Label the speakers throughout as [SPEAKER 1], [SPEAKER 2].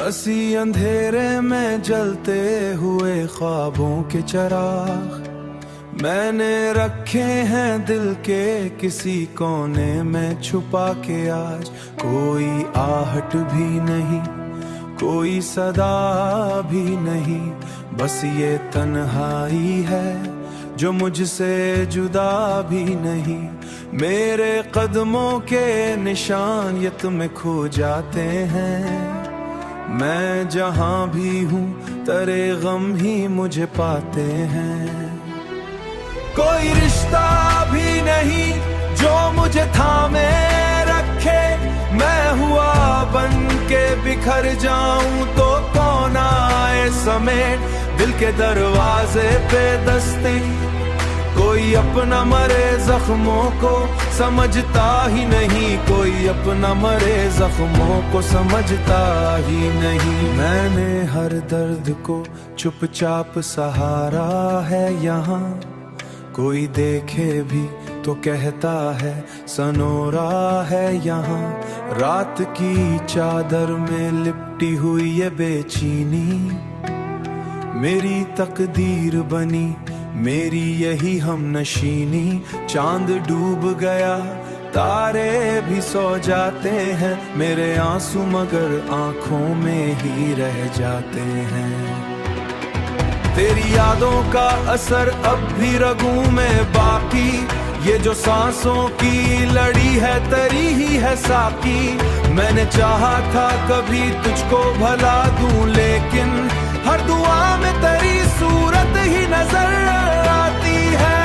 [SPEAKER 1] हंसी अंधेरे में जलते हुए ख्वाबों के चिराग मैंने रखे हैं दिल के किसी कोने में छुपा के। आज कोई आहट भी नहीं, कोई सदा भी नहीं, बस ये तन्हाई है जो मुझसे जुदा भी नहीं। मेरे कदमों के निशान ये तुम्हें खो जाते हैं। मैं जहां भी हूँ तेरे गम ही मुझे पाते हैं। कोई रिश्ता भी नहीं जो मुझे थामे रखे। मैं हुआ बन के बिखर जाऊं तो कौन आए समेट दिल के दरवाजे पे दस्ते। कोई अपना मरे जख्मों को समझता ही नहीं, कोई अपना मरे जख्मों को समझता ही नहीं। मैंने हर दर्द को चुपचाप सहारा है यहाँ। कोई देखे भी तो कहता है सनोरा है यहाँ। रात की चादर में लिपटी हुई ये बेचैनी मेरी तकदीर बनी, मेरी यही हमनशीनी। चांद डूब गया, तारे भी सो जाते हैं, मेरे आंसू मगर आंखों में ही रह जाते हैं। तेरी यादों का असर अब भी रगों में बाकी। ये जो सांसों की लड़ी है तेरी ही है साकी। मैंने चाहा था कभी तुझको भला दूं, लेकिन हर दुआ में तेरी सूरत ही नजर आती है।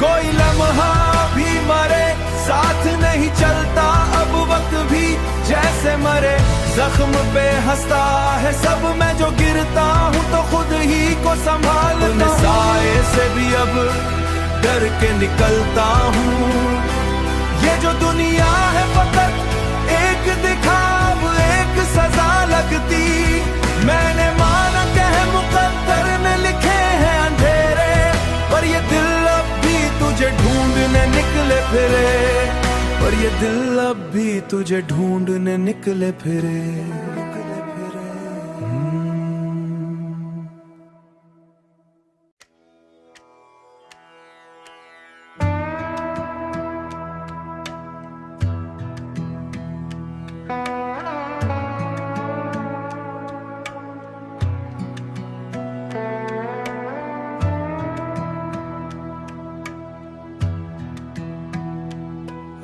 [SPEAKER 1] कोई लम्हा भी मरे साथ नहीं चलता, अब वक्त भी जैसे मरे जख्म पे हंसता है सब। मैं जो गिरता हूँ तो खुद ही को संभालता हूँ। साए से भी अब डर के निकलता हूँ। ये जो दुनिया है फकत एक दिखाव, एक सजा लगती। मैंने माना कह मुकद्दर में लिखे हैं अंधेरे, पर ये दिल अब भी तुझे ढूंढने निकले फिरे। पर ये दिल अब भी तुझे ढूंढने निकले फिरे।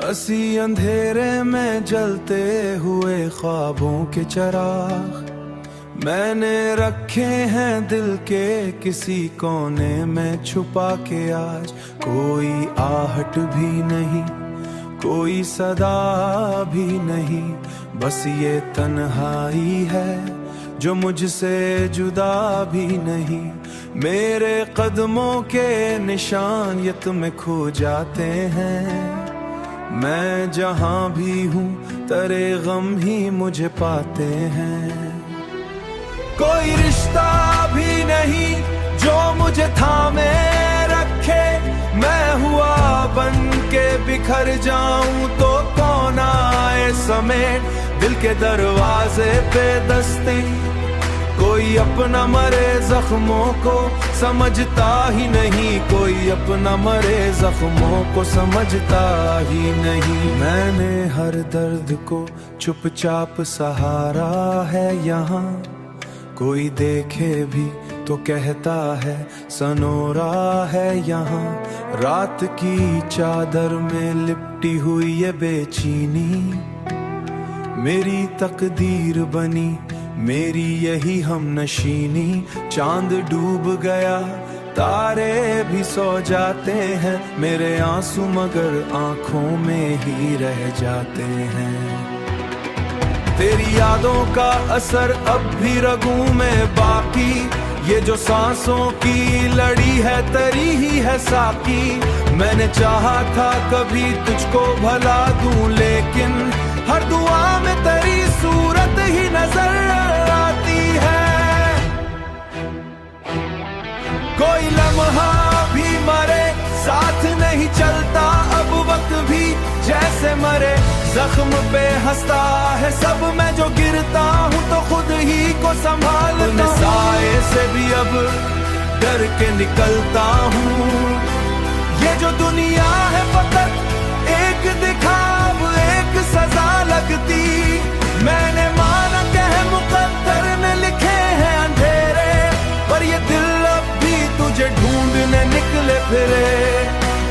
[SPEAKER 1] हंसी अंधेरे में जलते हुए ख्वाबों के चिराग मैंने रखे हैं दिल के किसी कोने में छुपा के। आज कोई आहट भी नहीं, कोई सदा भी नहीं, बस ये तन्हाई है जो मुझसे जुदा भी नहीं। मेरे कदमों के निशान ये तुम्हें खो जाते हैं। मैं जहां भी हूँ तेरे गम ही मुझे पाते हैं। कोई रिश्ता भी नहीं जो मुझे थामे रखे। मैं हुआ बन के बिखर जाऊं तो कौन आए समेट दिल के दरवाजे पे दस्ते। कोई अपना मरे जख्मों को समझता ही नहीं, कोई अपना मरे जख्मों को समझता ही नहीं। मैंने हर दर्द को चुपचाप सहारा है यहाँ। कोई देखे भी तो कहता है सनोरा है यहाँ। रात की चादर में लिपटी हुई ये बेचैनी मेरी तकदीर बनी, मेरी यही हमनशीनी। चांद डूब गया, तारे भी सो जाते हैं, मेरे आंसू मगर आंखों में ही रह जाते हैं। तेरी यादों का असर अब भी रगों में बाकी। ये जो सांसों की लड़ी है तेरी ही है साकी। मैंने चाहा था कभी तुझको भला दूं, लेकिन हर दुआ में तेरी सूरत ही नजर आती है। कोई लम्हा भी मरे साथ नहीं चलता, अब वक्त भी जैसे मरे जख्म पे हंसता है सब। मैं जो गिरता हूँ तो खुद ही को संभालता हूँ। साए से भी अब डर के निकलता हूँ। ये जो दुनिया है फकत एक दिखाव, एक सजा लगती। मैंने माना कह मुकद्दर ने लिखे हैं अंधेरे, पर ये दिल अब भी तुझे ढूंढने निकले फिरे।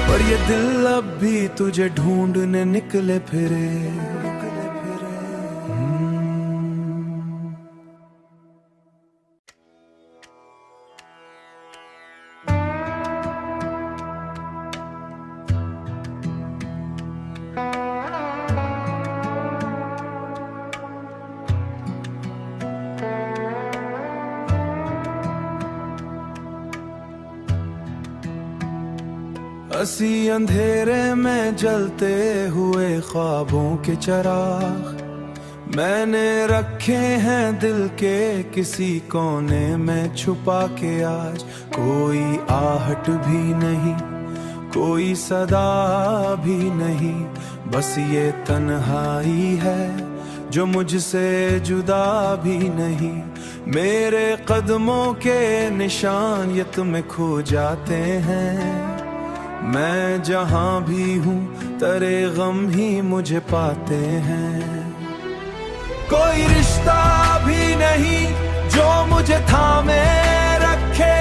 [SPEAKER 1] पर ये दिल अब भी तुझे ढूंढने निकले फिरे। असी अंधेरे में जलते हुए ख्वाबों के चिराग मैंने रखे हैं दिल के किसी कोने में छुपा के। आज कोई आहट भी नहीं, कोई सदा भी नहीं, बस ये तन्हाई है जो मुझसे जुदा भी नहीं। मेरे कदमों के निशान ये तुम्हें खो जाते हैं। मैं जहां भी हूँ तेरे गम ही मुझे पाते हैं। कोई रिश्ता भी नहीं जो मुझे थामे रखे।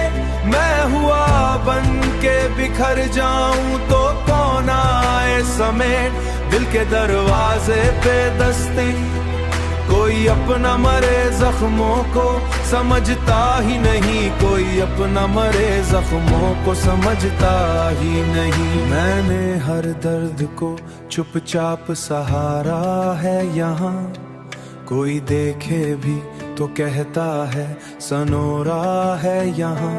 [SPEAKER 1] मैं हुआ बन के बिखर जाऊं तो कौन आए समेट दिल के दरवाजे पे दस्ती। कोई अपना मरे जख्मों को समझता ही नहीं, कोई अपना मरे जख्मों को समझता ही नहीं। मैंने हर दर्द को चुपचाप सहारा है यहाँ। कोई देखे भी तो कहता है सनोरा है यहाँ।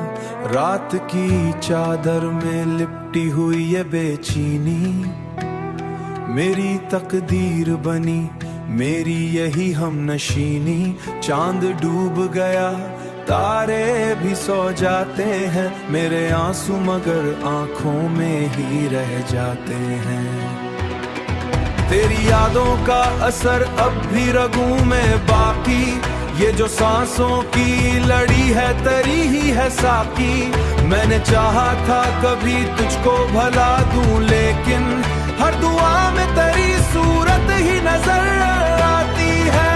[SPEAKER 1] रात की चादर में लिपटी हुई ये बेचैनी मेरी तकदीर बनी, मेरी यही हमनशीनी। चांद डूब गया तारे भी सो जाते हैं, मेरे आंसू मगर आंखों में ही रह जाते हैं। तेरी यादों का असर अब भी रगों में बाकी। ये जो सांसों की लड़ी है तरी ही है साकी। मैंने चाहा था कभी तुझको भला दूं, लेकिन हर दुआ में तेरी सूरत ही नजर आती है।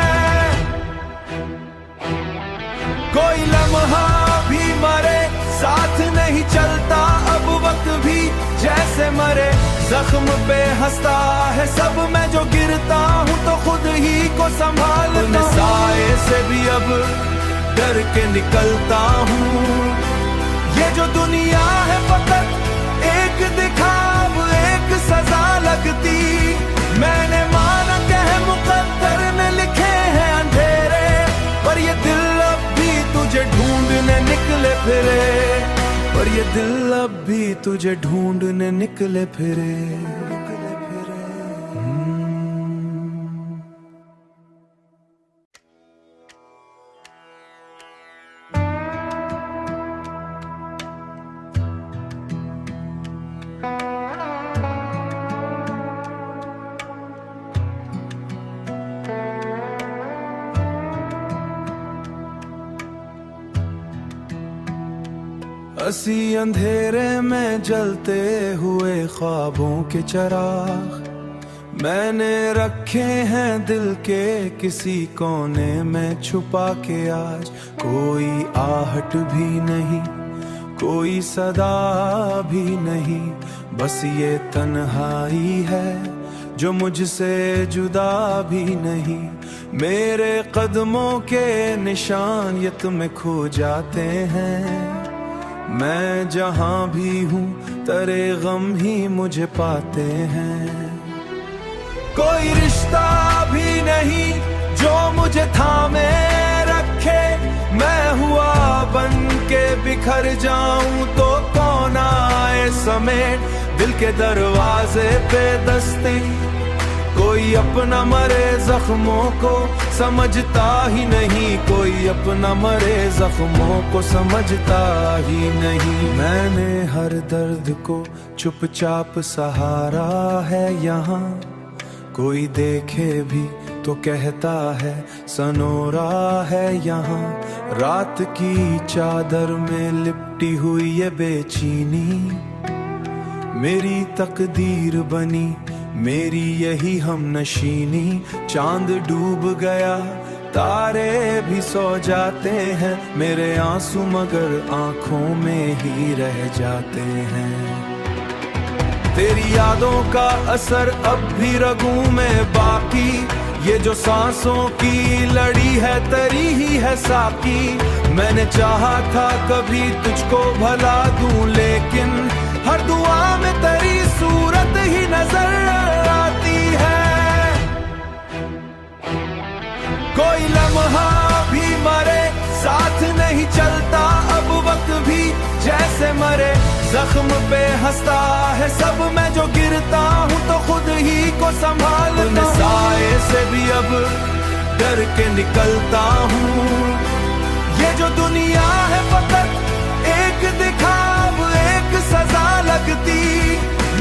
[SPEAKER 1] कोई लम्हा भी मरे साथ नहीं चलता अब वक्त भी, जैसे मरे जख्म पे हंसता है सब। मैं जो गिरता हूँ तो खुद ही को संभालता हूँ। साए से भी अब डर के निकलता हूँ। ये जो दुनिया है फकत एक दिखाव, एक सजा लगती। मैंने माना कह मुकद्दर ने लिखे हैं अंधेरे, पर ये दिल अब भी तुझे ढूंढने निकले फिरे। पर ये दिल अब भी तुझे ढूंढने निकले फिरे। असी अंधेरे में जलते हुए ख्वाबों के चिराग मैंने रखे हैं दिल के किसी कोने में छुपा के। आज कोई आहट भी नहीं, कोई सदा भी नहीं, बस ये तन्हाई है जो मुझसे जुदा भी नहीं। मेरे कदमों के निशान ये तुम्हें खो जाते हैं। मैं जहां भी हूँ तेरे गम ही मुझे पाते हैं। कोई रिश्ता भी नहीं जो मुझे थामे रखे। मैं हुआ बन के बिखर जाऊं तो कौन आए समेट दिल के दरवाजे पे दस्ती। कोई अपना मरे जख्मों को समझता ही नहीं, कोई अपना मरे जख्मों को समझता ही नहीं। मैंने हर दर्द को चुपचाप सहारा है यहाँ, कोई देखे भी तो कहता है सनोरा है यहाँ। रात की चादर में लिपटी हुई ये बेचैनी मेरी तकदीर बनी, मेरी यही हमनशीनी। चांद डूब गया तारे भी सो जाते हैं, मेरे आंसू मगर आंखों में ही रह जाते हैं। तेरी यादों का असर अब भी रगों में बाकी, ये जो सांसों की लड़ी है तरी ही है साकी। मैंने चाहा था कभी तुझको भला दूं, लेकिन हर दुआ में तेरी सूरत ही नजर आती है। कोई लम्हा भी मरे साथ नहीं चलता, अब वक्त भी जैसे मरे जख्म पे हंसता है सब। मैं जो गिरता हूँ तो खुद ही को संभालता, साए से भी अब डर के निकलता हूँ। ये जो दुनिया है फकत एक दिखाव, एक सजा लगती।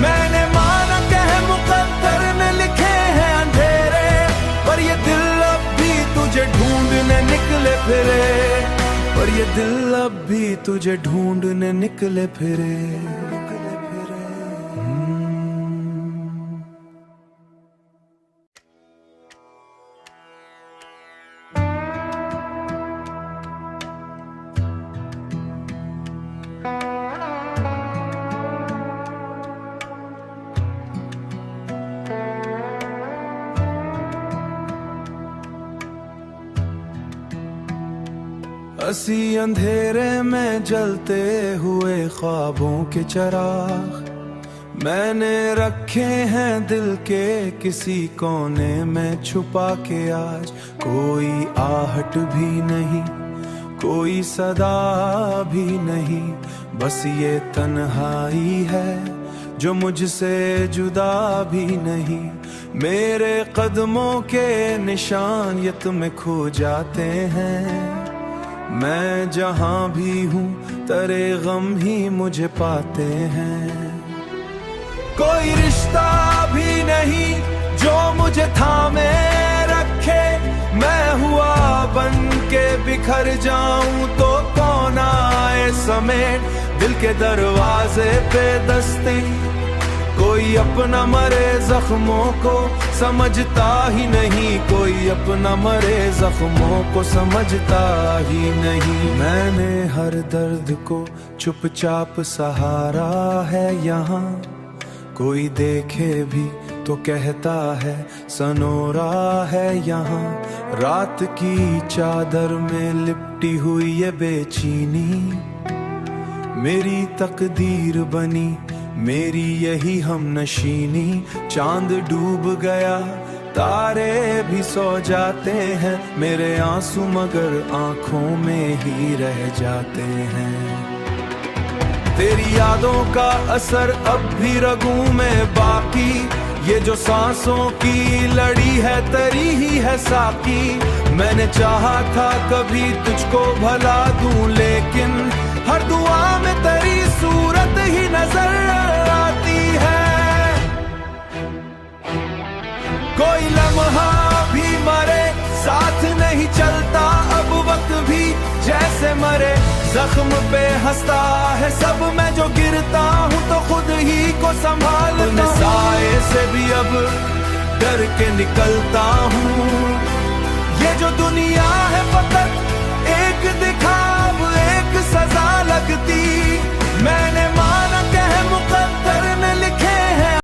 [SPEAKER 1] मैंने माना कि है मुकद्दर ने लिखे हैं अंधेरे, पर ये दिल अब भी तुझे ढूंढने निकले फिरे, पर ये दिल अब भी तुझे ढूंढने निकले फिरे। हंसी अंधेरे में जलते हुए ख्वाबों के चिराग, मैंने रखे हैं दिल के किसी कोने में छुपा के। आज कोई आहट भी नहीं, कोई सदा भी नहीं, बस ये तन्हाई है जो मुझसे जुदा भी नहीं। मेरे कदमों के निशान ये तुम्हें खो जाते हैं, मैं जहां भी हूँ तेरे गम ही मुझे पाते हैं। कोई रिश्ता भी नहीं जो मुझे थामे रखे, मैं हुआ बन के बिखर जाऊं तो कौन आए समेट दिल के दरवाजे पे दस्ते। कोई अपना मरे जख्मों को समझता ही नहीं, कोई अपना मरे जख्मों को समझता ही नहीं। मैंने हर दर्द को चुपचाप सहारा है यहाँ, कोई देखे भी तो कहता है सनोरा है यहाँ। रात की चादर में लिपटी हुई ये बेचैनी मेरी तकदीर बनी, मेरी यही हमनशीनी। चांद डूब गया तारे भी सो जाते हैं, मेरे आंसू मगर आंखों में ही रह जाते हैं। तेरी यादों का असर अब भी रगों में बाकी, ये जो सांसों की लड़ी है तरी ही है साकी। मैंने चाहा था कभी तुझको भला दूं, लेकिन हर दुआ में तेरी सूरत ही नजर आती है। कोई लम्हा भी मरे साथ नहीं चलता, अब वक्त भी जैसे मरे जख्म पे हंसता है सब। मैं जो गिरता हूँ तो खुद ही को संभालता, साए से भी अब डर के निकलता हूँ। ये जो दुनिया है फकत